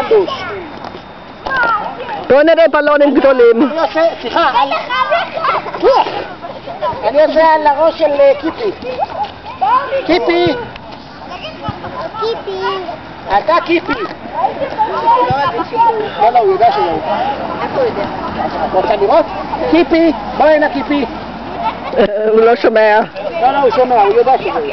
חדוש. בואו נראה בלונים גדולים. סליחה, אני עושה על הראש של קיפי. קיפי! אתה קיפי! לא, הוא יודע שלא. איפה הוא יודע? רוצה לראות? קיפי! בוא הנה קיפי! הוא לא שומע. לא, הוא שומע, הוא יודע שזה.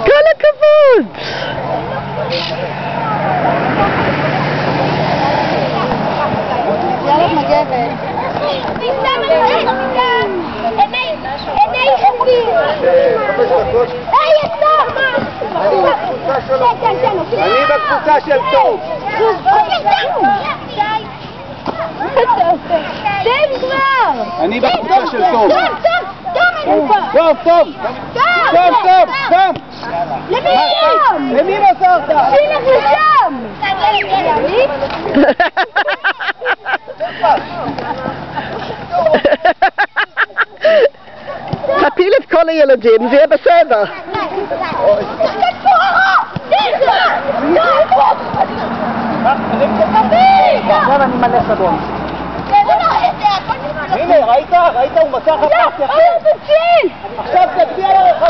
כל הכבוד! ילד מגבת. אני בקבוצה של טוב. אני בקבוצה של טוב. טוב. למי מסרת? שילך לשם! תפיל את כל הילדים, זה יהיה בסדר. עכשיו אני מלא סבון. הנה, ראית? הוא מסך הפס יפה. עכשיו תצביע לרחוב.